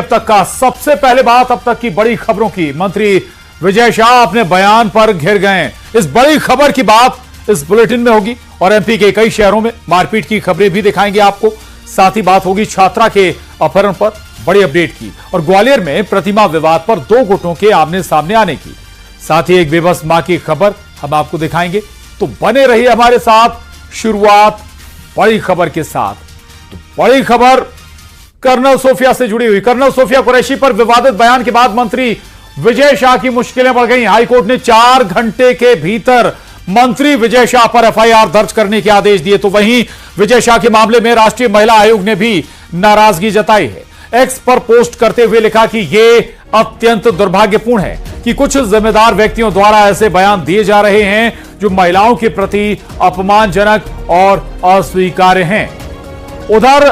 अब तक का सबसे पहले बात अब तक की बड़ी खबरों की। मंत्री विजय शाह अपने बयान पर घिर गए। इस बड़ी खबर की बात इस बुलेटिन में होगी और एमपी के कई शहरों में मारपीट की खबरें भी दिखाएंगे आपको। साथ ही बात होगी छात्रा के अपहरण पर बड़ी अपडेट की और ग्वालियर में प्रतिमा विवाद पर दो गुटों के आमने सामने आने की। साथ ही एक बेबस मां की खबर हम आपको दिखाएंगे, तो बने रहिए हमारे साथ। शुरुआत बड़ी खबर के साथ। तो बड़ी खबर कर्नल सोफिया से जुड़ी हुई। कर्नल सोफिया कुरैशी पर विवादित बयान के बाद मंत्री विजय शाह की मुश्किलें बढ़ गई। हाईकोर्ट ने 4 घंटे के भीतर मंत्री विजय शाह पर एफआईआर दर्ज करने के आदेश दिए। तो वहीं विजय शाह के मामले में राष्ट्रीय महिला आयोग ने भी नाराजगी जताई है। एक्स पर पोस्ट करते हुए लिखा कि यह अत्यंत दुर्भाग्यपूर्ण है कि कुछ जिम्मेदार व्यक्तियों द्वारा ऐसे बयान दिए जा रहे हैं जो महिलाओं के प्रति अपमानजनक और अस्वीकार्य हैं। उधर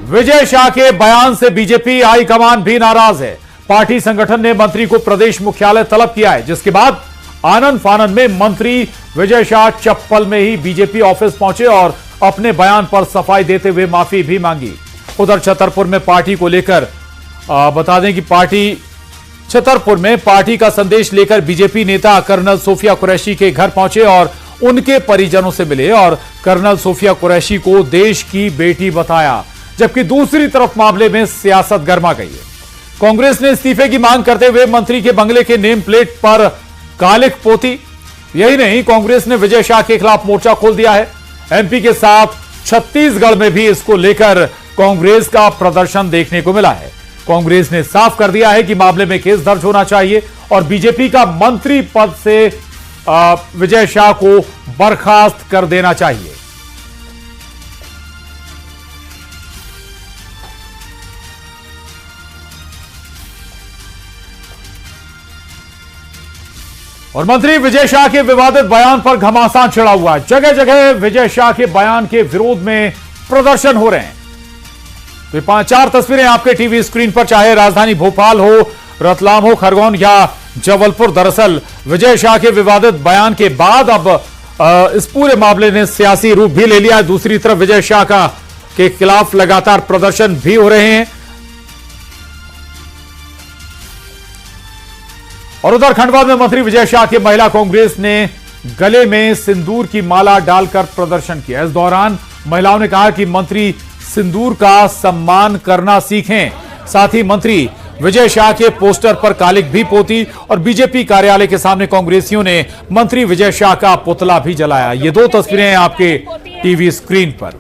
विजय शाह के बयान से बीजेपी हाईकमान भी नाराज है। पार्टी संगठन ने मंत्री को प्रदेश मुख्यालय तलब किया है, जिसके बाद आनंद फानंद में मंत्री विजय शाह चप्पल में ही बीजेपी ऑफिस पहुंचे और अपने बयान पर सफाई देते हुए माफी भी मांगी। उधर छतरपुर में पार्टी को लेकर बता दें कि छतरपुर में पार्टी का संदेश लेकर बीजेपी नेता कर्नल सोफिया कुरैशी के घर पहुंचे और उनके परिजनों से मिले और कर्नल सोफिया कुरैशी को देश की बेटी बताया। जबकि दूसरी तरफ मामले में सियासत गर्मा गई है। कांग्रेस ने इस्तीफे की मांग करते हुए मंत्री के बंगले के नेम प्लेट पर कालिख पोती। यही नहीं, कांग्रेस ने विजय शाह के खिलाफ मोर्चा खोल दिया है। एमपी के साथ छत्तीसगढ़ में भी इसको लेकर कांग्रेस का प्रदर्शन देखने को मिला है। कांग्रेस ने साफ कर दिया है कि मामले में केस दर्ज होना चाहिए और बीजेपी का मंत्री पद से विजय शाह को बर्खास्त कर देना चाहिए। और मंत्री विजय शाह के विवादित बयान पर घमासान छिड़ा हुआ है। जगह जगह विजय शाह के बयान के विरोध में प्रदर्शन हो रहे हैं। तो 5-4 तस्वीरें आपके टीवी स्क्रीन पर, चाहे राजधानी भोपाल हो, रतलाम हो, खरगोन या जबलपुर। दरअसल विजय शाह के विवादित बयान के बाद अब इस पूरे मामले ने सियासी रूप भी ले लिया है। दूसरी तरफ विजय शाह के खिलाफ लगातार प्रदर्शन भी हो रहे हैं। और उधर खंडवा में मंत्री विजय शाह के महिला कांग्रेस ने गले में सिंदूर की माला डालकर प्रदर्शन किया। इस दौरान महिलाओं ने कहा कि मंत्री सिंदूर का सम्मान करना सीखें। साथ ही मंत्री विजय शाह के पोस्टर पर कालिख भी पोती और बीजेपी कार्यालय के सामने कांग्रेसियों ने मंत्री विजय शाह का पुतला भी जलाया। ये 2 तस्वीरें हैं आपके टीवी स्क्रीन पर।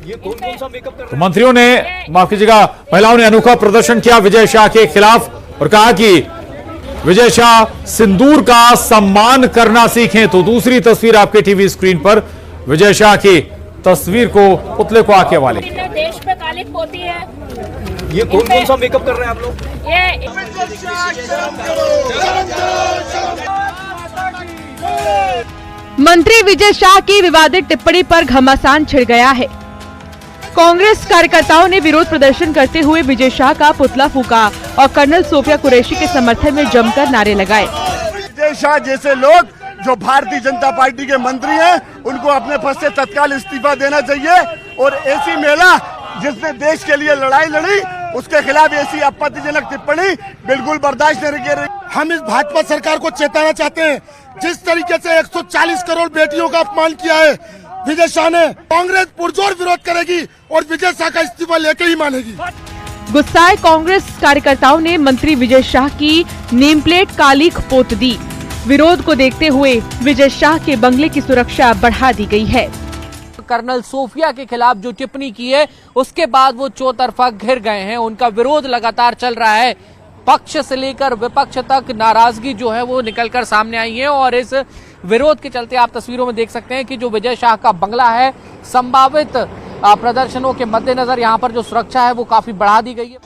तो मंत्रियों ने, माफ कीजिएगा, महिलाओं ने अनोखा प्रदर्शन किया विजय शाह के खिलाफ और कहा कि विजय शाह सिंदूर का सम्मान करना सीखें। तो दूसरी तस्वीर आपके टीवी स्क्रीन पर विजय शाह की तस्वीर को, पुतले को आके वाले देश पे कालिख पोती है। ये कौन सा मेकअप कर रहे हैं आप लोग? मंत्री विजय शाह की विवादित टिप्पणी पर घमासान छिड़ गया है। कांग्रेस कार्यकर्ताओं ने विरोध प्रदर्शन करते हुए विजय शाह का पुतला फूका और कर्नल सोफिया कुरैशी के समर्थन में जमकर नारे लगाए। विजय शाह जैसे लोग जो भारतीय जनता पार्टी के मंत्री हैं, उनको अपने पद से तत्काल इस्तीफा देना चाहिए और ऐसी महिला जिसने देश के लिए लड़ाई लड़ी, उसके खिलाफ ऐसी आपत्तिजनक टिप्पणी बिल्कुल बर्दाश्त नहीं करेंगे। हम इस भाजपा सरकार को चेताना चाहते हैं, जिस तरीके से 140 करोड़ बेटियों का अपमान किया है विजय शाह ने, कांग्रेस पुरजोर विरोध करेगी और विजय शाह का इस्तीफा लेके ही मानेगी। गुस्साए कांग्रेस कार्यकर्ताओं ने मंत्री विजय शाह की नेम प्लेट कालिख पोत दी। विरोध को देखते हुए विजय शाह के बंगले की सुरक्षा बढ़ा दी गई है। कर्नल सोफिया के खिलाफ जो टिप्पणी की है, उसके बाद वो चौतरफा घिर गए हैं। उनका विरोध लगातार चल रहा है। पक्ष से लेकर विपक्ष तक नाराजगी जो है वो निकलकर सामने आई है और इस विरोध के चलते आप तस्वीरों में देख सकते हैं कि जो विजय शाह का बंगला है, संभावित प्रदर्शनों के मद्देनजर यहाँ पर जो सुरक्षा है वो काफी बढ़ा दी गई है।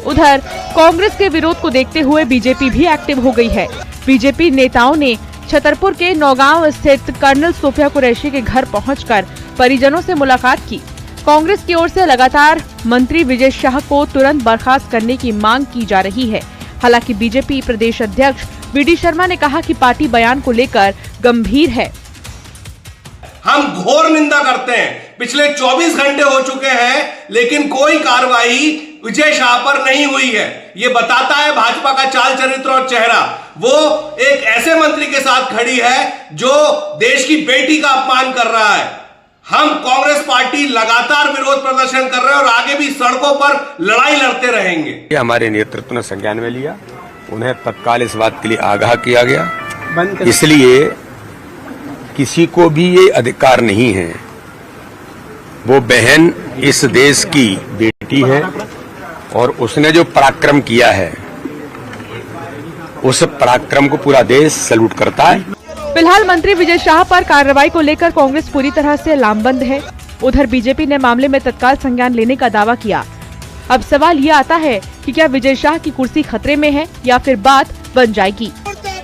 उधर कांग्रेस के विरोध को देखते हुए बीजेपी भी एक्टिव हो गई है। बीजेपी नेताओं ने छतरपुर के नौगांव स्थित कर्नल सोफिया कुरैशी के घर पहुंचकर परिजनों से मुलाकात की। कांग्रेस की ओर से लगातार मंत्री विजय शाह को तुरंत बर्खास्त करने की मांग की जा रही है। हालांकि बीजेपी प्रदेश अध्यक्ष वी.डी. शर्मा ने कहा कि पार्टी बयान को लेकर गंभीर है। हम घोर निंदा करते हैं। पिछले 24 घंटे हो चुके हैं, लेकिन कोई कार्रवाई विजय शाह पर नहीं हुई है। ये बताता है भाजपा का चाल चरित्र और चेहरा। वो एक ऐसे मंत्री के साथ खड़ी है जो देश की बेटी का अपमान कर रहा है। हम कांग्रेस पार्टी लगातार विरोध प्रदर्शन कर रहे हैं और आगे भी सड़कों पर लड़ाई लड़ते रहेंगे। हमारे नेतृत्व ने संज्ञान में लिया, उन्हें तत्काल इस बात के लिए आगाह किया गया। इसलिए किसी को भी ये अधिकार नहीं है, वो बहन इस देश की बेटी है और उसने जो पराक्रम किया है उस पराक्रम को पूरा देश सैल्यूट करता है। फिलहाल मंत्री विजय शाह पर कार्रवाई को लेकर कांग्रेस पूरी तरह से लामबंद है। उधर बीजेपी ने मामले में तत्काल संज्ञान लेने का दावा किया। अब सवाल ये आता है कि क्या विजय शाह की कुर्सी खतरे में है या फिर बात बन जाएगी।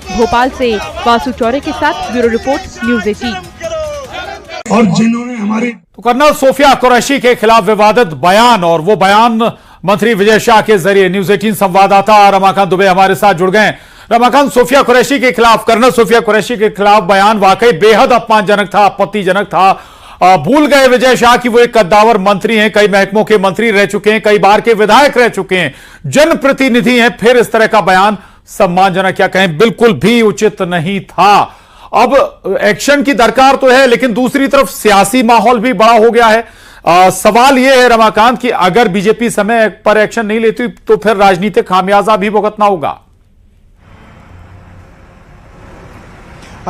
भोपाल से वासु चौरे के साथ ब्यूरो रिपोर्ट, न्यूज़ 18। और जिन्होंने हमारी तो कर्नल सोफिया कुरैशी के खिलाफ विवादित बयान और वो बयान मंत्री विजय शाह के जरिए न्यूज़ 18 संवाददाता रमाकांत दुबे हमारे साथ जुड़ गए। रमाकांत, सोफिया कुरैशी के खिलाफ, कर्नल सोफिया कुरैशी के खिलाफ बयान वाकई बेहद अपमानजनक था, आपत्तिजनक था। भूल गए विजय शाह की वो एक कद्दावर मंत्री हैं, कई महकमों के मंत्री रह चुके हैं, कई बार के विधायक रह चुके हैं, जनप्रतिनिधि हैं, फिर इस तरह का बयान सम्मानजनक क्या कहें बिल्कुल भी उचित नहीं था। अब एक्शन की दरकार तो है, लेकिन दूसरी तरफ सियासी माहौल भी बड़ा हो गया है। सवाल यह है रमाकांत कि अगर बीजेपी समय पर एक्शन नहीं लेती तो फिर राजनीतिक खामियाजा भी भुगतना होगा।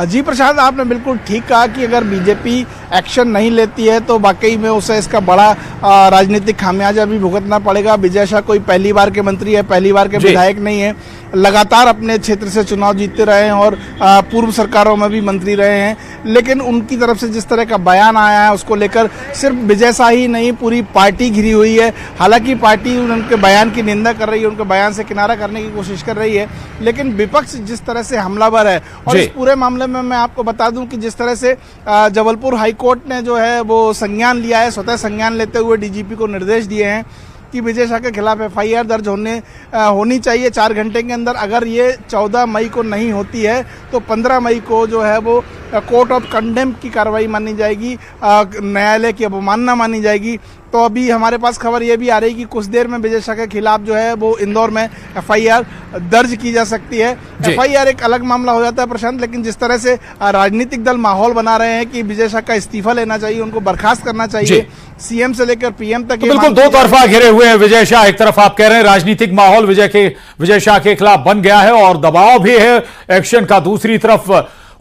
जी प्रशांत, आपने बिल्कुल ठीक कहा कि अगर बीजेपी एक्शन नहीं लेती है तो वाकई में उसे इसका बड़ा राजनीतिक खामियाजा भी भुगतना पड़ेगा। विजय शाह कोई पहली बार के मंत्री है, पहली बार के विधायक नहीं है, लगातार अपने क्षेत्र से चुनाव जीतते रहे हैं और पूर्व सरकारों में भी मंत्री रहे हैं। लेकिन उनकी तरफ से जिस तरह का बयान आया है उसको लेकर सिर्फ विजय शाह ही नहीं, पूरी पार्टी घिरी हुई है। हालांकि पार्टी उनके बयान की निंदा कर रही है, उनके बयान से किनारा करने की कोशिश कर रही है, लेकिन विपक्ष जिस तरह से हमलावर है। और इस पूरे मामले में मैं आपको बता दूं कि जिस तरह से जबलपुर हाईकोर्ट ने जो है वो संज्ञान लिया है, स्वतः संज्ञान लेते हुए डीजीपी को निर्देश दिए हैं कि विजय शाह के खिलाफ एफआईआर दर्ज होनी चाहिए 4 घंटे के अंदर। अगर ये 14 मई को नहीं होती है तो 15 मई को जो है वो कोर्ट ऑफ कंडेम की कार्रवाई मानी जाएगी, न्यायालय की अवमानना मानी जाएगी। तो अभी हमारे पास खबर ये भी आ रही है कि कुछ देर में विजय शाह के खिलाफ जो है वो इंदौर में एफआईआर दर्ज की जा सकती है। एफआईआर एक अलग मामला हो जाता है प्रशांत, लेकिन जिस तरह से राजनीतिक दल माहौल बना रहे हैं कि विजय शाह का इस्तीफा लेना चाहिए, उनको बर्खास्त करना चाहिए, सीएम से लेकर पीएम तक। तो बिल्कुल दो तरफा घिरे हुए हैं विजय शाह। एक तरफ आप कह रहे हैं राजनीतिक माहौल विजय शाह के खिलाफ बन गया है और दबाव भी है एक्शन का। दूसरी तरफ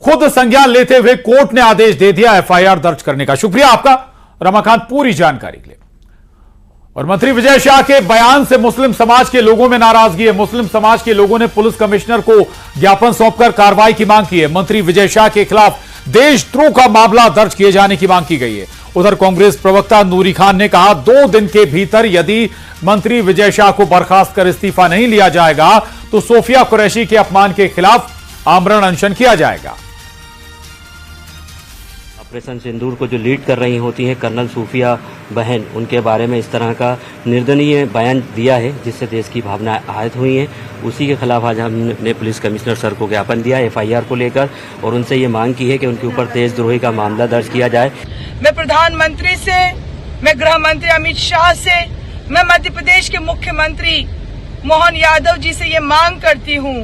खुद संज्ञान लेते हुए कोर्ट ने आदेश दे दिया एफआईआर दर्ज करने का। शुक्रिया आपका रमाकांत पूरी जानकारी के लिए। और मंत्री विजय शाह के बयान से मुस्लिम समाज के लोगों में नाराजगी है। मुस्लिम समाज के लोगों ने पुलिस कमिश्नर को ज्ञापन सौंपकर कार्रवाई की मांग की है। मंत्री विजय शाह के खिलाफ देशद्रोह का मामला दर्ज किए जाने की मांग की गई है। उधर कांग्रेस प्रवक्ता नूरी खान ने कहा 2 दिन के भीतर यदि मंत्री विजय शाह को बर्खास्त कर इस्तीफा नहीं लिया जाएगा तो सोफिया कुरैशी के अपमान के खिलाफ आमरण अनशन किया जाएगा। ऑपरेशन सिंदूर को जो लीड कर रही होती हैं कर्नल सूफिया बहन, उनके बारे में इस तरह का निर्दयनीय बयान दिया है जिससे देश की भावनाएं आहत हुई हैं। उसी के खिलाफ आज हमने पुलिस कमिश्नर सर को ज्ञापन दिया एफआईआर को लेकर और उनसे ये मांग की है कि उनके ऊपर देशद्रोही का मामला दर्ज किया जाए। मैं प्रधानमंत्री से, मैं गृह मंत्री अमित शाह से, मैं मध्य प्रदेश के मुख्यमंत्री मोहन यादव जी से ये मांग करती हूँ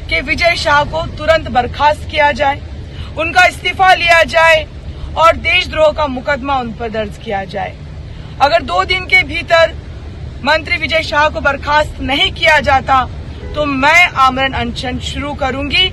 कि विजय शाह को तुरंत बर्खास्त किया जाए, उनका इस्तीफा लिया जाए और देशद्रोह का मुकदमा उन पर दर्ज किया जाए। अगर 2 दिन के भीतर मंत्री विजय शाह को बर्खास्त नहीं किया जाता तो मैं आमरण अनशन शुरू करूंगी।